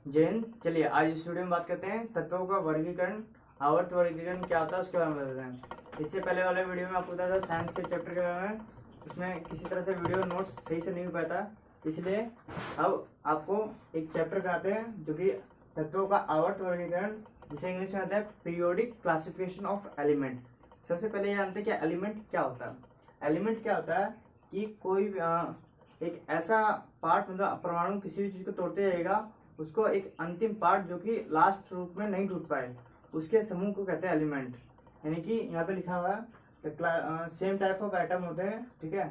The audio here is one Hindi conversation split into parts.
जैन। चलिए आज इस वीडियो में बात करते हैं तत्वों का वर्गीकरण। आवर्त वर्गीकरण क्या होता है उसके बारे में बताते हैं। इससे पहले वाले वीडियो में आपको बताया था साइंस के चैप्टर के बारे में, उसमें किसी तरह से वीडियो नोट्स सही से नहीं हो पाता, इसलिए अब आपको एक चैप्टर कराते हैं जो कि तत्वों का आवर्त वर्गीकरण, जिसे इंग्लिश में आता है पीरियोडिक क्लासिफिकेशन ऑफ एलिमेंट। सबसे पहले ये जानते हैं कि एलिमेंट क्या होता है। एलिमेंट क्या होता है कि कोई एक ऐसा पार्ट, मतलब परमाणु किसी भी चीज को तोड़ते जाएगा, उसको एक अंतिम पार्ट जो कि लास्ट रूप में नहीं टूट पाए, उसके समूह को कहते हैं एलिमेंट। यानी कि यहाँ पे लिखा हुआ है सेम टाइप ऑफ एटम होते हैं, ठीक है।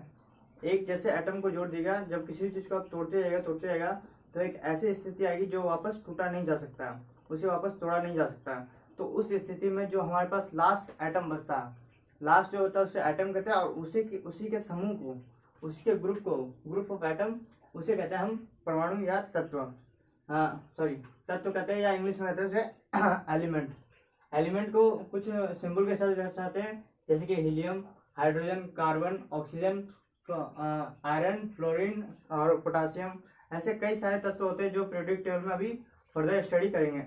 एक जैसे एटम को जोड़ देगा, जब किसी भी चीज को आप तोड़ते जाएगा तो एक ऐसी स्थिति आएगी जो वापस टूटा नहीं जा सकता, उसे वापस तोड़ा नहीं जा सकता। तो उस स्थिति में जो हमारे पास लास्ट एटम बचता है, लास्ट जो होता है उसे एटम कहते हैं, और उसी के समूह को, उसी के ग्रुप ऑफ एटम, उसे कहते हैं हम परमाणु या तत्व। तत्व कहते हैं, या इंग्लिश में कहते हैं उसे एलिमेंट। एलिमेंट को कुछ सिंबल के साथ दर्शाते हैं, जैसे कि helium, hydrogen, carbon, oxygen, iron, fluorine और पोटासियम। ऐसे कई सारे तत्व होते हैं जो पीरियोडिक टेबल में अभी फर्दर स्टडी करेंगे।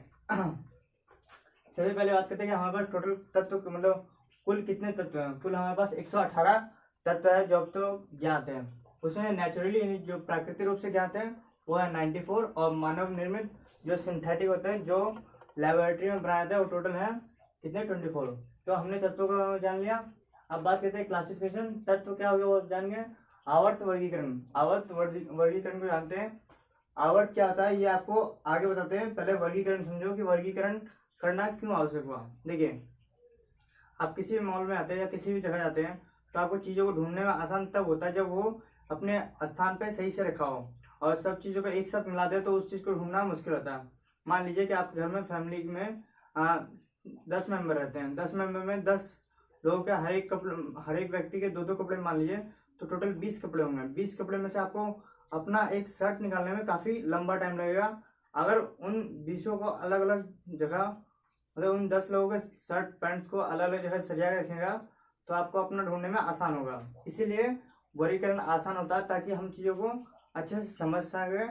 सबसे पहले बात करते हैं कि हमारे पास टोटल तत्व, मतलब कुल कितने तत्व हैं। कुल हमारे पास 118 तत्व है जो अब तो ज्ञात है। उसमें नेचुरली जो प्राकृतिक रूप से ज्ञात है वो है 94, और मानव निर्मित जो सिंथेटिक होते हैं, जो लेबोरेटरी में बनाया था, वो टोटल है कितने 24। तो हमने तत्वों का जान लिया। अब बात करते हैं क्लासिफिकेशन। तत्व क्या हो गया वो जान गए। आवर्त वर्गीकरण। आवर्त वर्गीकरण को जानते हैं। आवर्त क्या होता है ये आपको आगे बताते हैं। पहले वर्गीकरण समझो कि वर्गीकरण करना क्यों आवश्यक हुआ। देखिए, आप किसी भी मॉल में आते हैं या किसी भी जगह जाते हैं तो आपको चीज़ों को ढूंढने में आसान तब होता है जब वो अपने स्थान पे सही से रखा हो, और सब चीज़ों को एक साथ मिला दे तो उस चीज़ को ढूंढना मुश्किल होता है। मान लीजिए कि आपके घर में फैमिली में 10 मेंबर रहते हैं। 10 मेंबर में 10 लोगों के हर एक व्यक्ति के दो कपड़े मान लीजिए, तो टोटल 20 कपड़े होंगे। 20 कपड़े में से आपको अपना एक शर्ट निकालने में काफ़ी लंबा टाइम लगेगा। अगर उन 20 को अलग अलग जगह, मतलब उन 10 लोगों के शर्ट पैंट्स को अलग अलग जगह सजा के रखेगा तो आपको अपना ढूंढने में आसान होगा। इसीलिए वर्गीकरण आसान होता है, ताकि हम चीज़ों को अच्छे से समझ सके,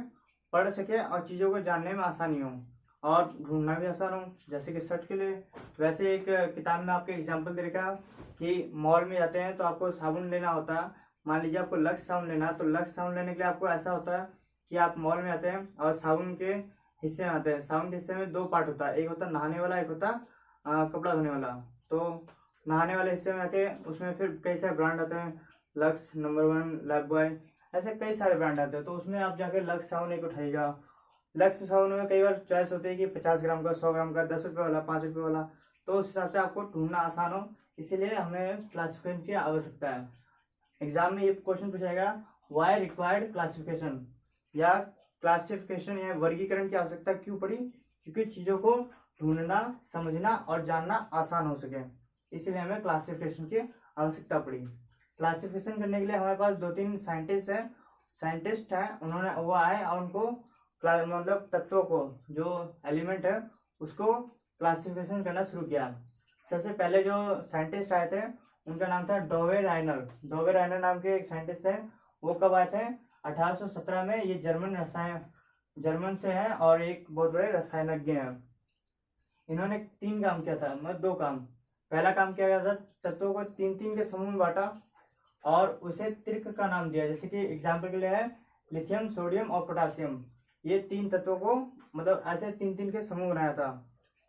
पढ़ सके, और चीज़ों को जानने में आसानी हो और ढूंढना भी आसान हो। जैसे कि शर्ट के लिए, वैसे एक किताब में आपके एग्जाम्पल दे रखा कि मॉल में जाते हैं तो आपको साबुन लेना होता है। मान लीजिए आपको लक्स साबुन लेना है, तो लक्स साबुन लेने के लिए आपको ऐसा होता है कि आप मॉल में आते हैं और साबुन के हिस्से में आते हैं। साबुन के हिस्से में 2 पार्ट होता है, एक होता है नहाने वाला, एक होता कपड़ा धोने वाला। तो नहाने वाले हिस्से में आके उसमें फिर कई सारे ब्रांड आते हैं, लक्स, नंबर 1, लाइफ बॉय, ऐसे कई सारे ब्रांड आते हैं। तो उसमें आप जाके लक्स साबुन एक उठाइएगा। लक्स साबुन में कई बार चॉइस होती है कि 50 ग्राम का, 100 ग्राम का, 10 रुपये वाला, 5 रुपये वाला, तो उस हिसाब से आपको ढूंढना आसान हो। इसीलिए हमें क्लासिफिकेशन की आवश्यकता है। एग्जाम में ये क्वेश्चन पूछेगा, वाई रिक्वायर्ड क्लासिफिकेशन, या क्लासिफिकेशन या वर्गीकरण की आवश्यकता क्यों पड़ी। क्योंकि चीज़ों को ढूंढना, समझना और जानना आसान हो सके, इसलिए हमें क्लासिफिकेशन की आवश्यकता पड़ी। क्लासिफिकेशन करने के लिए हमारे पास 2-3 साइंटिस्ट हैं, उन्होंने वो आए और उनको मतलब तत्वों को, जो एलिमेंट है उसको क्लासिफिकेशन करना शुरू किया। सबसे पहले जो साइंटिस्ट आए थे उनका नाम था डोवे राइनर। डोवे राइनर नाम के एक साइंटिस्ट थे। वो कब आए थे? 1817 में। ये जर्मन से हैं और एक बहुत बड़े रसायनज्ञ हैं। इन्होंने 3 काम किया था, मतलब 2 काम। पहला काम किया गया था, तत्वों को 3-3 के समूह में बांटा और उसे त्रिक का नाम दिया। जैसे कि एग्जाम्पल के लिए है लिथियम, सोडियम और पोटासियम। ये 3 तत्वों को, मतलब ऐसे 3-3 के समूह बनाया था।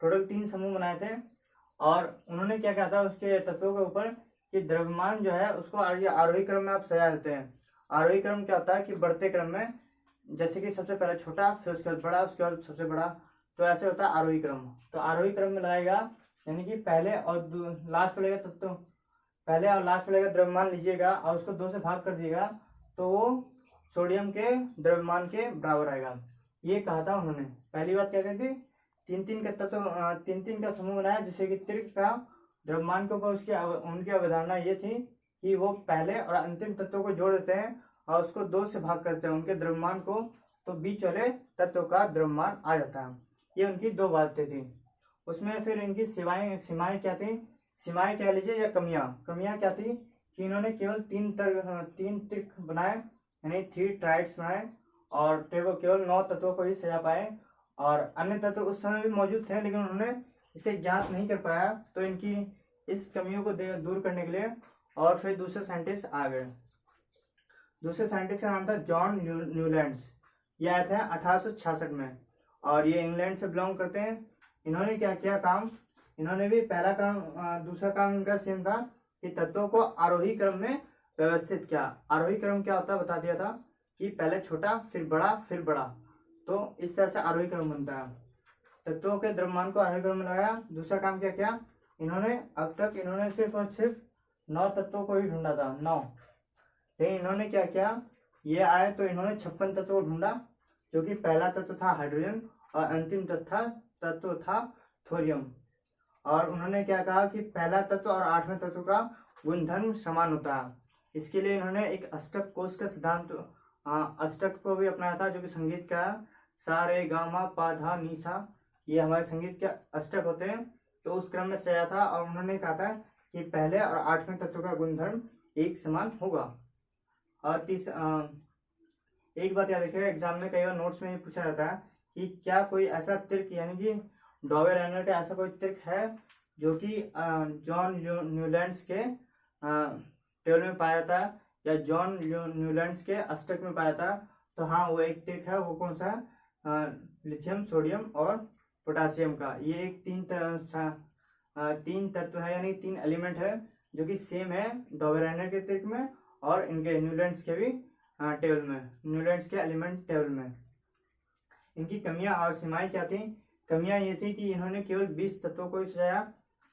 टोटल 3 समूह बनाए थे। और उन्होंने क्या कहा था उसके तत्वों के ऊपर कि द्रव्यमान जो है उसको आरोही क्रम में आप सजा देते हैं। आरोही क्रम क्या होता है कि बढ़ते क्रम में, जैसे कि सबसे पहले छोटा, फिर उसके बाद बड़ा, उसके बाद सबसे बड़ा, तो ऐसे होता है आरोही क्रम। तो आरोही क्रम में लगाएगा, यानी कि पहले और लास्ट लगेगा तत्व, पहले और लास्ट लगेगा द्रव्यमान लीजिएगा और उसको 2 से भाग कर दीजिएगा तो वो सोडियम के द्रव्यमान के बराबर आएगा। ये कहा था उन्होंने। पहली बात क्या कहती थी, 3-3 का तत्व, 3-3 का समूह बनाया, जिससे कि त्रिक का द्रव्यमान के ऊपर उनकी अवधारणा ये थी कि वो पहले और अंतिम तत्वों को जोड़ देते हैं और उसको 2 से भाग करते हैं उनके द्रव्यमान को, तो बीच वाले तत्व का द्रव्यमान आ जाता है। ये उनकी 2 बातें थी। उसमें फिर इनकी सीमाएं क्या थी, सीमाएं कह लीजिए या कमियां क्या थी कि इन्होंने केवल 3 त्रिक बनाए, यानी 3 ट्राइड्स बनाए, और केवल 9 तत्वों को ही सजा पाए। और अन्य तत्व उस समय भी मौजूद थे, लेकिन उन्होंने इसे ज्ञात नहीं कर पाया। तो इनकी इस कमियों को दूर करने के लिए और फिर दूसरे साइंटिस्ट आ गए। दूसरे साइंटिस्ट का नाम था जॉन न्यूलैंड्स। ये आए थे 1866 में और ये इंग्लैंड से बिलोंग करते हैं। इन्होंने क्या किया काम, इन्होंने भी पहला काम दूसरा काम इनका सेम था कि तत्वों को आरोही क्रम में व्यवस्थित किया। आरोही क्रम क्या होता है बता दिया था कि पहले छोटा फिर बड़ा फिर बड़ा, तो इस तरह से आरोही क्रम बनता है। तत्वों के द्रव्यमान को आरोही क्रम में लगाया। दूसरा काम क्या किया इन्होंने, अब तक इन्होंने सिर्फ और सिर्फ 9 तत्वों को ही ढूंढा था, 9। लेकिन इन्होंने क्या किया, ये आए तो इन्होंने 56 तत्वों को ढूंढा, जो कि पहला तत्व था हाइड्रोजन और अंतिम तत्व था थोरियम। और उन्होंने क्या कहा कि पहला तत्व और 8वें तत्व का गुणधर्म समान होता है। इसके लिए इन्होंने एक अष्टक कोश का सिद्धांत अष्टक को भी अपनाया था, जो कि संगीत का सा रे गा मा पा धा नी सा, ये हमारे संगीत के अष्टक होते हैं। तो उस क्रम में सजाया था और उन्होंने कहा था कि पहले और 8वें तत्व का गुणधर्म एक समान होगा। और एक बात याद रखिएगा, एग्जाम में कई बार नोट्स में पूछा जाता है कि क्या कोई ऐसा तर्क यानी कि डॉवे रेनॉल्ट का ऐसा कोई तर्क है जो कि जॉन न्यूलैंड्स के टेबल में पाया था या जॉन न्यूलैंड्स के अष्टक में पाया था। तो हाँ, वो एक तर्क है। वो कौन सा, लिथियम, सोडियम और पोटासियम का। ये एक तीन तत्व है यानी 3 एलिमेंट है जो कि सेम है डॉवे रेनॉल्ट के तर्क में और इनके न्यूलैंड्स के भी टेबल में, न्यूलैंड्स के एलिमेंट टेबल में। इनकी कमियां और सीमाएं क्या थी? कमियां ये थी कि इन्होंने केवल 20 तत्वों को ही सजाया,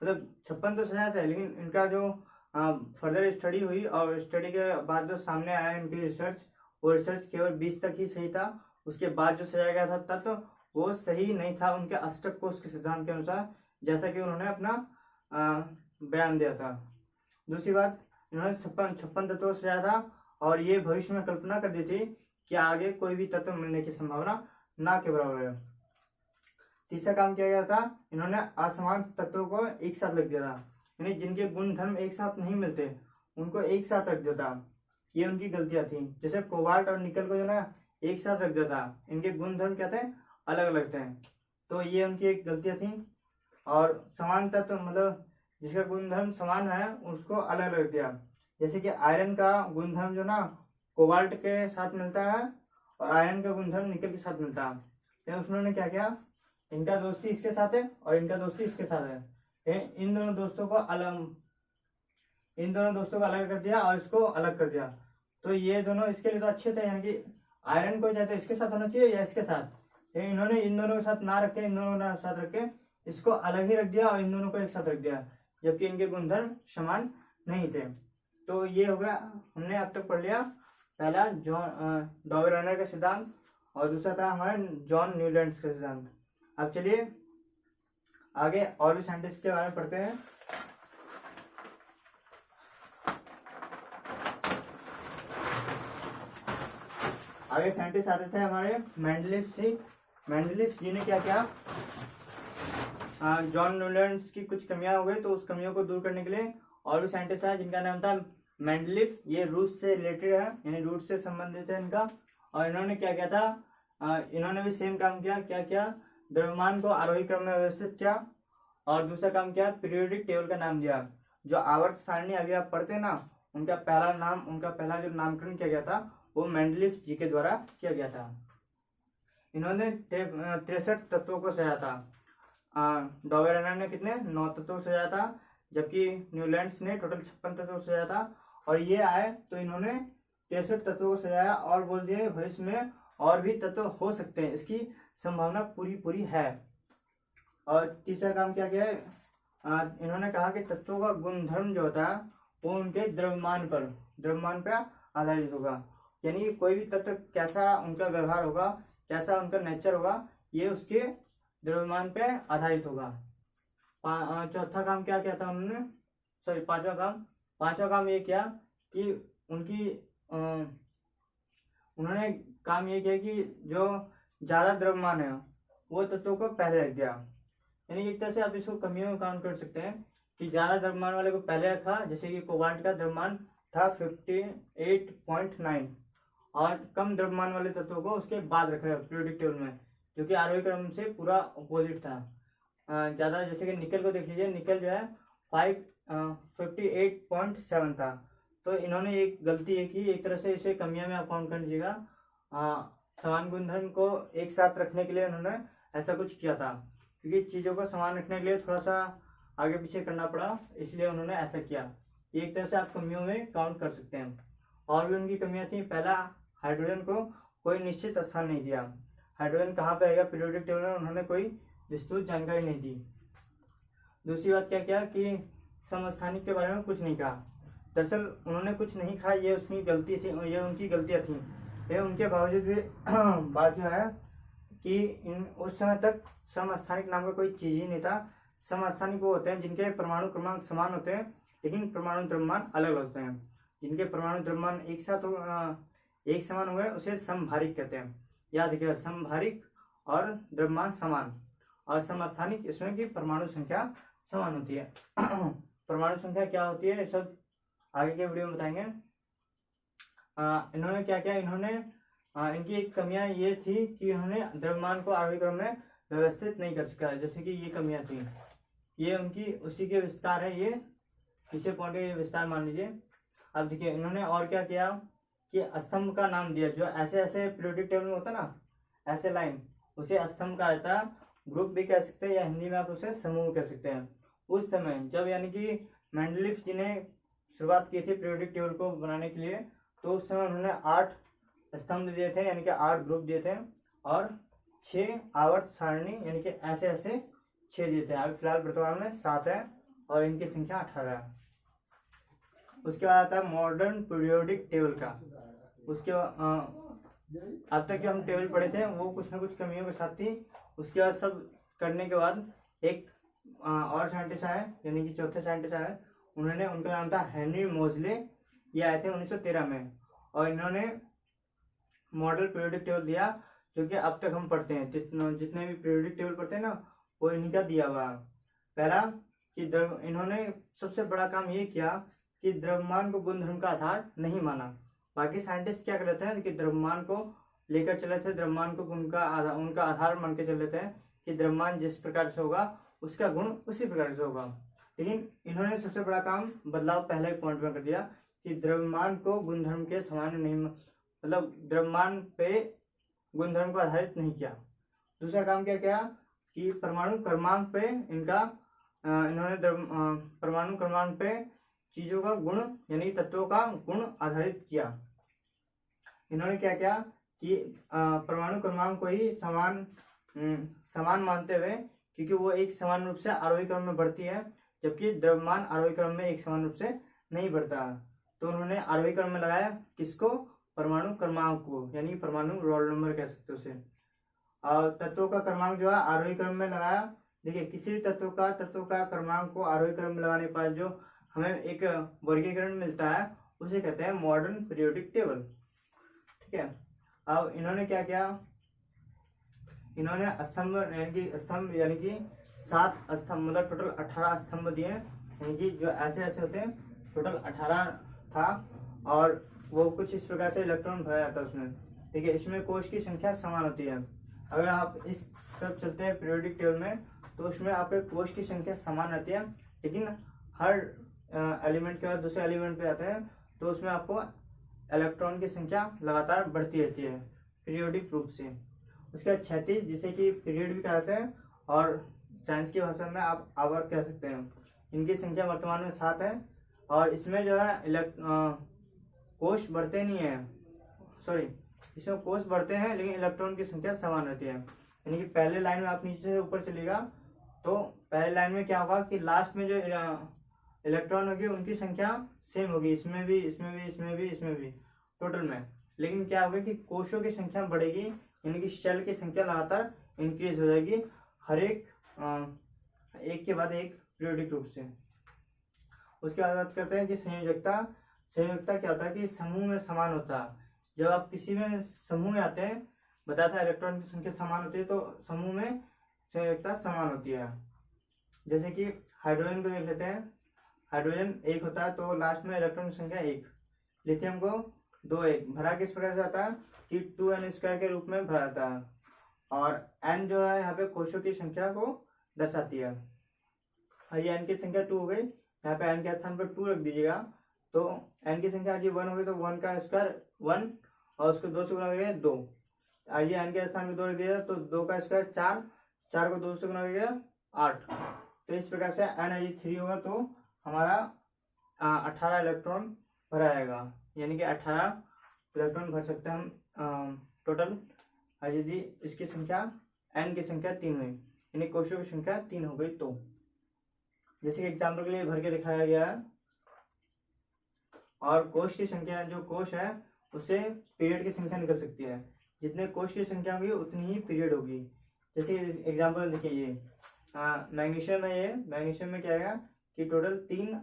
मतलब 56 तो सजाया था, लेकिन इनका जो फर्दर स्टडी हुई और स्टडी के बाद जो सामने आया इनकी रिसर्च, वो रिसर्च केवल 20 तक ही सही था। उसके बाद जो सजाया गया था तत्व वो सही नहीं था उनके अष्टक कोश के सिद्धांत के अनुसार, जैसा कि उन्होंने अपना बयान दिया था। दूसरी बात, इन्होंने 56 तत्वों से सजाया था और ये भविष्य में कल्पना कर दी थी कि आगे कोई भी तत्व मिलने की संभावना ना के बराबर है। तीसरा काम किया गया था, इन्होंने असमान तत्वों को एक साथ रख दिया था, यानी जिनके गुण धर्म एक साथ नहीं मिलते उनको एक साथ रख दिया था। ये उनकी गलतियां थी। जैसे कोबाल्ट और निकल को जो ना एक साथ रख दिया था, इनके गुण धर्म क्या थे, अलग अलग थे, तो ये उनकी एक गलतियां थी। और समान तत्व मतलब जिसका गुणधर्म समान है उसको अलग रख दिया। जैसे कि आयरन का गुणधर्म जो ना कोबाल्ट के साथ मिलता है और आयरन का गुणधर्म निकल के साथ मिलता है, तो उन्होंने क्या किया, इनका दोस्ती इसके साथ है और इनका दोस्ती इसके साथ है, इन दोनों दोस्तों को अलग कर दिया और इसको अलग कर दिया। तो ये दोनों इसके लिए तो अच्छे थे, यानी कि आयरन को चाहते इसके साथ होना चाहिए या इसके साथ, इन्होंने इन दोनों के साथ ना रखे, इन दोनों के साथ रखे, इसको अलग ही रख दिया और इन दोनों को एक साथ रख दिया, जबकि इनके गुणधर्म समान नहीं थे। तो ये हो गया, हमने अब तक पढ़ लिया पहला डॉवे रेनॉल्ट का सिद्धांत और दूसरा था हमारे जॉन न्यूलैंड्स का सिद्धांत। अब चलिए आगे और भी साइंटिस्ट के बारे में पढ़ते हैं। आगे साइंटिस्ट आते थे हमारे मेंडलीफ जी ने क्या किया, जॉन न्यूलैंड्स की कुछ कमियां हो गई तो उस कमियों को दूर करने के लिए और भी साइंटिस्ट आए जिनका नाम था मेंडलीफ। ये रूस से रिलेटेड है, यानी रूस से संबंधित है इनका। और इन्होंने क्या किया था, इन्होंने भी सेम काम किया। क्या किया, द्रव्यमान को आरोही क्रम में व्यवस्थित किया और दूसरा काम किया, पीरियोडिक टेबल का नाम दिया। जो आवर्त सारणी अभी आप पढ़ते हैं ना, उनका पहला जो नामकरण किया गया था वो मेंडलीफ जी के द्वारा किया गया था। इन्होंने 63 तत्वों को सजाया था। डॉवे रेनॉल्ट ने कितने 9 तत्वों को सजाया था, जबकि न्यूलैंड्स ने टोटल 56 तत्वों को सजाया था। और ये आए तो इन्होंने 63 तत्वों को सजाया और बोल दिए भविष्य में और भी तत्व हो सकते हैं, इसकी संभावना पूरी है। और तीसरा काम क्या किया है, इन्होंने कहा कि तत्वों का गुणधर्म जो होता है वो उनके द्रव्यमान पर आधारित होगा, यानी कोई भी तत्व कैसा उनका व्यवहार होगा, कैसा उनका नेचर होगा, ये उसके द्रव्यमान पे आधारित होगा। चौथा काम क्या किया था उन्होंने, सॉरी पांचवा काम ये किया कि उन्होंने काम ये किया कि जो ज्यादा द्रव्यमान है वो तत्वों को पहले रख दिया। यानी एक तरह से आप इसको कमियों में काउंट कर सकते हैं कि ज्यादा द्रव्यमान वाले को पहले रखा, जैसे कि कोबाल्ट का द्रव्यमान था 58.9 और कम द्रव्यमान वाले तत्वों को उसके बाद रखा पीरियोडिक टेबल में, जो कि आरोही क्रम से पूरा अपोजिट था। ज़्यादा, जैसे कि निकल को देख लीजिए, निकल जो है 58.7 था। तो इन्होंने एक गलती ये की, एक तरह से इसे कमियां में आप काउंट कर लीजिएगा। समान गुणधर्म को एक साथ रखने के लिए उन्होंने ऐसा कुछ किया था, क्योंकि चीज़ों को समान रखने के लिए थोड़ा सा आगे पीछे करना पड़ा, इसलिए उन्होंने ऐसा किया। एक तरह से आप कमियों में काउंट कर सकते हैं। और भी उनकी कमियां थी। पहला, हाइड्रोजन को कोई निश्चित स्थान नहीं दिया। हाइड्रोजन कहाँ पे आएगा पीरियोडिक टेबल में, उन्होंने कोई विस्तृत जानकारी नहीं दी। दूसरी बात क्या किया कि समस्थानिक के बारे में कुछ नहीं कहा। दरअसल उन्होंने कुछ नहीं कहा, ये उसकी गलती थी, ये उनकी गलतियाँ थी। लेकिन उनके बावजूद भी बात जो है कि उस समय तक समस्थानिक नाम का कोई चीज ही नहीं था। समस्थानिक वो होते हैं जिनके परमाणु क्रमांक समान होते हैं, लेकिन परमाणु द्रव्यमान अलग होते हैं। जिनके परमाणु द्रव्यमान एक साथ एक समान हुए उसे समभारिक कहते हैं। याद रखिएगा, समभारिक और द्रव्यमान समान, और समस्थानिक इसमें की परमाणु संख्या समान होती है। परमाणु संख्या क्या होती है सब आगे के वीडियो में बताएंगे। इन्होंने क्या किया, इन्होंने इनकी एक कमियां ये थी कि इन्होंने द्रव्यमान को आरोही क्रम में व्यवस्थित नहीं कर सका। जैसे कि ये कमियां थी, ये उनकी उसी के विस्तार है, ये इसे पॉइंट के विस्तार मान लीजिए। अब देखिए इन्होंने और क्या किया कि स्तंभ का नाम दिया। जो ऐसे ऐसे पीरियोडिक टेबल में होता ना, ऐसे लाइन, उसे स्तंभ का आता है। ग्रुप भी कह सकते हैं, या हिंदी में आप उसे समूह कह सकते हैं। उस समय जब यानी कि मेंडलीफ जी ने शुरुआत की थी पीरियोडिक टेबल को बनाने के लिए, तो उस समय उन्होंने 8 स्तंभ दिए थे, यानी कि 8 ग्रुप दिए थे, और 6 आवर्त सारणी, यानी कि ऐसे ऐसे 6 दिए थे। अभी फिलहाल वर्तमान में 7 है, और इनकी संख्या 18 है। उसके बाद आता है मॉडर्न पीरियोडिक टेबल का। उसके अब तक जो हम टेबल पढ़े थे वो कुछ ना कुछ कमियों के साथ थी। उसके बाद सब करने के बाद एक और साइंटिस्ट आए, यानी कि चौथे साइंटिस्ट आए, उन्होंने, उनका नाम था हेनरी मोजले। ये आए थे 1913 में, और इन्होंने मॉडल पीरियोडिक टेबल दिया, जो कि अब तक हम पढ़ते हैं। जितने भी पीरियोडिक टेबल पढ़ते हैं ना, वो इन्हीं का दिया हुआ। पहला कि इन्होंने सबसे बड़ा काम ये किया कि द्रव्यमान को गुणधर्म का आधार नहीं माना। बाकी साइंटिस्ट क्या कर लेते हैं कि द्रव्यमान को लेकर चले थे, द्रव्यमान को उनका आधार मान के चल लेते हैं कि द्रव्यमान जिस प्रकार से होगा उसका गुण उसी प्रकार से होगा। लेकिन इन्होंने सबसे बड़ा काम, बदलाव पहले पॉइंट में कर दिया कि द्रव्यमान को गुणधर्म के समान नहीं, मतलब द्रव्यमान पे गुणधर्म को आधारित नहीं किया। दूसरा काम क्या किया कि परमाणु क्रमांक पे इन्होंने परमाणु क्रमांक पे चीजों का गुण, यानी तत्वों का गुण आधारित किया। इन्होंने क्या किया कि परमाणु क्रमांक को ही समान मानते हुए, क्योंकि वो एक समान रूप से आरोही क्रम में बढ़ती है, जबकि द्रव्यमान आरोही क्रम में एक समान रूप से नहीं बढ़ता। तो उन्होंने आरोही क्रम में लगाया किसको, परमाणु क्रमांक को, यानी परमाणु रोल नंबर कह सकते हो उसे। और तत्वों का क्रमांक जो है आरोही क्रम में लगाया। देखिए किसी भी तत्व का क्रमांक को आरोही क्रम में लगाने पर जो हमें एक वर्गीकरण मिलता है उसे कहते हैं मॉडर्न पीरियोडिक टेबल। ठीक है। अब इन्होंने क्या किया, इन्होंने स्तंभ यानी कि 7 स्तंभ, मतलब टोटल 18 स्तंभ दिए, यानी कि जो ऐसे ऐसे होते हैं, टोटल 18 था। और वो कुछ इस प्रकार से इलेक्ट्रॉन भरा जाता है उसमें। ठीक है। इसमें कोश की संख्या समान होती है। अगर आप इस तरफ चलते हैं पीरियोडिक टेबल में, तो उसमें आपके कोश की संख्या समान रहती है, लेकिन हर एलिमेंट के बाद दूसरे एलिमेंट पे आते हैं तो उसमें आपको इलेक्ट्रॉन की संख्या लगातार बढ़ती रहती है पीरियोडिक रूप से। उसके बाद 36, जिसे कि पीरियड भी कहते हैं, और साइंस की भाषा में आप आवर्त कह सकते हैं। इनकी संख्या वर्तमान में 7 है, और इसमें जो है कोश बढ़ते नहीं है, सॉरी, इसमें कोश बढ़ते हैं लेकिन इलेक्ट्रॉन की संख्या समान रहती है। यानी कि पहले लाइन में आप नीचे से ऊपर चलेगा तो पहले लाइन में क्या होगा कि लास्ट में जो इलेक्ट्रॉन होगी उनकी संख्या सेम होगी, इसमें भी, इसमें भी, इसमें भी, इसमें भी, टोटल में। लेकिन क्या होगा कि कोशों की संख्या बढ़ेगी, यानी कि शेल की संख्या लगातार इंक्रीज हो जाएगी, हर एक के बाद एक पीरियोडिक रूप से। उसके बाद बात करते हैं कि संयोजकता। संयोजकता क्या होता है कि समूह में समान होता है। जब आप किसी में समूह में आते हैं, बताया था इलेक्ट्रॉन की संख्या समान होती है, तो समूह में संयोजकता समान होती है। जैसे कि हाइड्रोजन को देख लेते हैं, हाइड्रोजन 1 होता है तो लास्ट में इलेक्ट्रॉन की संख्या 1। लिथियम को 2 1 भरा किस प्रकार से आता है कि 2n² के रूप में भरा जाता है। और n जो है यहाँ पे कोशों की संख्या को दर्शाती है। ये n की संख्या 2 हो गई, यहाँ पे n के स्थान पर 2 रख दीजिएगा, तो n की संख्या आज 1 हो गई, तो 1 का स्क्वायर 1 और उसको 2 से गुना करिए 2। आज n के स्थान पर 2 रख दिया तो 2 का स्क्वायर 4, 4 को 2 से गुना करिए 8। तो इस प्रकार से n आज 3 होगा, तो हमारा 18 इलेक्ट्रॉन भरा जाएगा, यानी कि 18 इलेक्ट्रॉन भर सकते हैं हम टोटल। यदि इसकी संख्या n की संख्या 3 हुई, यानी कोशों की संख्या 3 हो गई, तो जैसे कि एग्जाम्पल के लिए भर के दिखाया गया है। और कोश की संख्या, जो कोश है उससे पीरियड की संख्या निकल सकती है, जितने कोश की संख्या होगी उतनी ही पीरियड होगी। जैसे एग्जाम्पल देखिए, ये मैग्नीशियम है, ये मैग्नीशियम में क्या आएगा कि टोटल 3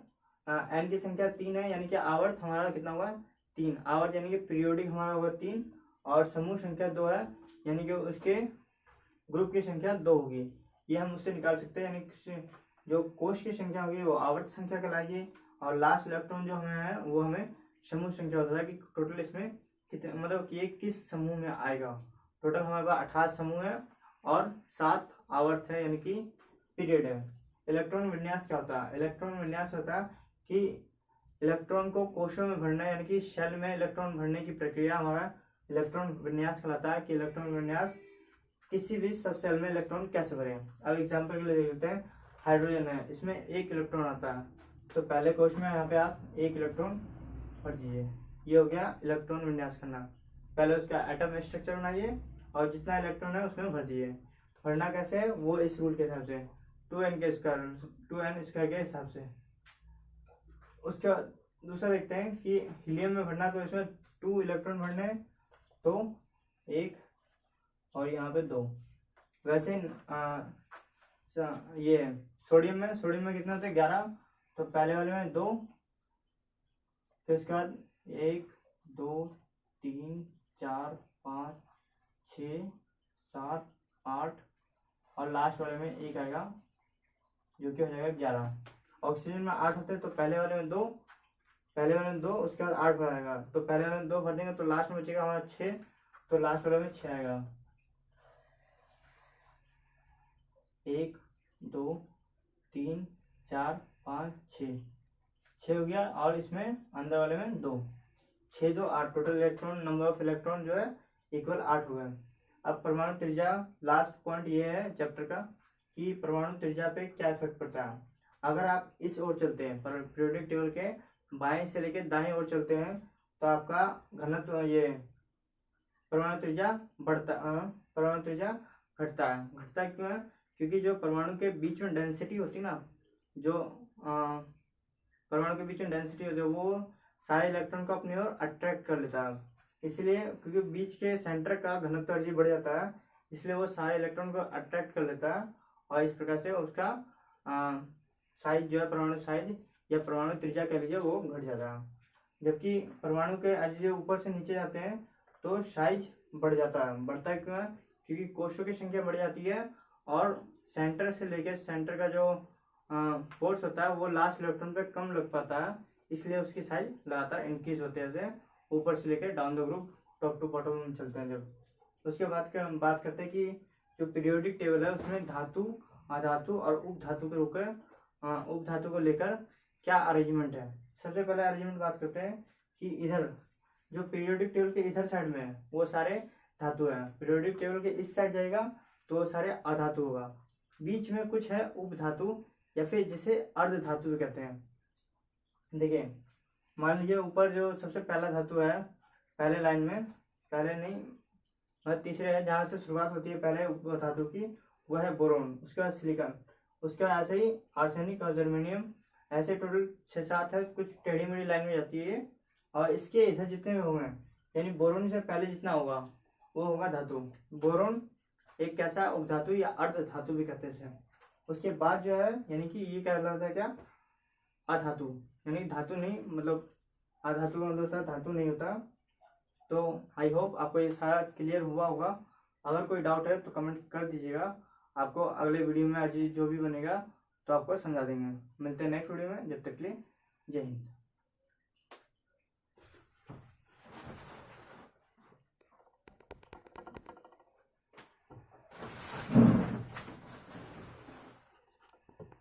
n की संख्या 3 है, यानी कि आवर्त हमारा कितना होगा 3 आवर्त, यानी कि पीरियोडिक हमारा होगा 3, और समूह संख्या 2 है, यानी कि उसके ग्रुप की संख्या 2 होगी। ये हम उससे निकाल सकते हैं, यानी जो कोश की संख्या होगी वो आवर्त संख्या कहलाएगी, और लास्ट इलेक्ट्रॉन जो हमें है वो हमें समूह संख्या होता है कि टोटल इसमें कितने, मतलब कि ये किस समूह में आएगा। टोटल हमारे पास 18 समूह है और 7 आवर्त है, यानी कि पीरियड है। इलेक्ट्रॉन विन्यास क्या होता है? इलेक्ट्रॉन विन्यास होता है कि इलेक्ट्रॉन को कोशों में भरना, यानी कि शेल में इलेक्ट्रॉन भरने की प्रक्रिया हमारा इलेक्ट्रॉन विन्यास कहलाता है, कि इलेक्ट्रॉन विन्यास किसी भी सब सेल में इलेक्ट्रॉन कैसे भरें। अब एग्जाम्पल के लिए देख लेते हैं, हाइड्रोजन है, इसमें 1 इलेक्ट्रॉन आता है, तो पहले कोश में यहाँ पे आप 1 इलेक्ट्रॉन भर दीजिए। ये हो गया इलेक्ट्रॉन विन्यास करना। पहले उसका एटम स्ट्रक्चर बनाइए और जितना इलेक्ट्रॉन है उसमें भर दीजिए। भरना कैसे है वो इस रूल के हिसाब से, 2n के स्क्वायर के हिसाब से। उसके बाद दूसरा देखते हैं कि हीलियम में भरना, तो इसमें 2 इलेक्ट्रॉन भरने, तो 1 और यहाँ पे 2। वैसे ये सोडियम में कितना होता है 11, तो पहले वाले में 2, फिर उसके बाद 1 2 3 4 5 6 7 8 और लास्ट वाले में 1 आएगा, जो कि हो जाएगा 11। ऑक्सीजन में 8 होते हैं, तो पहले वाले में 2, उसके बाद 8 भराएगा, तो पहले वाले में 2 भर देंगे तो लास्ट में बचेगा हमारा 6, तो लास्ट वाले में 6 आएगा। 1 2 3 4 5 6 हो गया, और इसमें अंदर वाले में 2, 6 2 8, total electron number of electron जो है इक्वल 8 हुआ। अब परमाणु त्रिज्या, लास्ट पॉइंट ये है चैप्टर का कि परमाणु त्रिज्या पे क्या इफेक्ट पड़ता है। अगर आप इस ओर चलते हैं, पीरियोडिक टेबल के बाएं से लेकर दाएं ओर चलते हैं, तो आपका घनत्व, ये परमाणु त्रिज्या परमाणु त्रिज्या घटता है। घटता क्यों है? क्योंकि जो परमाणु के बीच में डेंसिटी होती है ना, जो परमाणु के बीच में डेंसिटी होती है, वो सारे इलेक्ट्रॉन को अपनी ओर अट्रैक्ट कर लेता है। इसलिए क्योंकि बीच के सेंटर का घनत्व अर्जी बढ़ जाता है, इसलिए वो सारे इलेक्ट्रॉन को अट्रैक्ट कर लेता है, और इस प्रकार से उसका साइज जो है, परमाणु साइज या परमाणु त्रिज्या कह लीजिए, वो घट जाता है। जबकि परमाणु के अर्जी ऊपर से नीचे जाते हैं तो साइज बढ़ जाता है। बढ़ता है क्यों है? क्योंकि कोशों की संख्या बढ़ जाती है, और सेंटर से लेकर सेंटर का जो फोर्स होता है वो लास्ट इलेक्ट्रॉन पे कम लग पाता है, इसलिए उसकी साइज लगातार इंक्रीज होते हैं, ऊपर से लेकर down the group, top to bottom में चलते हैं। जब उसके बाद बात करते हैं कि जो पीरियोडिक टेबल है उसमें धातु, अधातु और उपधातु को लेकर क्या अरेंजमेंट है। सबसे पहले अरेंजमेंट बात करते हैं कि इधर जो पीरियोडिक टेबल के इधर साइड में है वो सारे धातु है, पीरियोडिक टेबल के इस साइड जाएगा तो वो सारे अधातु होगा। बीच में कुछ है उपधातु, या फिर जिसे अर्ध धातु भी कहते हैं। देखिए, मान लीजिए ऊपर जो सबसे पहला धातु है, पहले लाइन में, पहले नहीं मतलब तीसरे है, जहाँ से शुरुआत होती है पहले धातु की, वह है बोरोन। उसके बाद सिलिकॉन, उसके बाद ऐसे ही आर्सेनिक और जर्मेनियम, ऐसे टोटल 6-7 है। कुछ टेढ़ी मेढ़ी लाइन में जाती है, और इसके इधर जितने भी होंगे, यानी बोरोन से पहले जितना होगा वो होगा धातु। बोरोन एक कैसा उपधातु या अर्ध धातु भी कहते हैं। उसके बाद जो है, यानी कि ये क्या कहलाता है, क्या अधातु, यानी धातु नहीं, मतलब अधातु का मतलब धातु नहीं होता। तो आई होप आपको ये सारा क्लियर हुआ होगा। अगर कोई डाउट है तो कमेंट कर दीजिएगा, आपको अगले वीडियो में आज जो भी बनेगा तो आपको समझा देंगे। मिलते हैं नेक्स्ट वीडियो में, जब तक के लिए जय हिंद।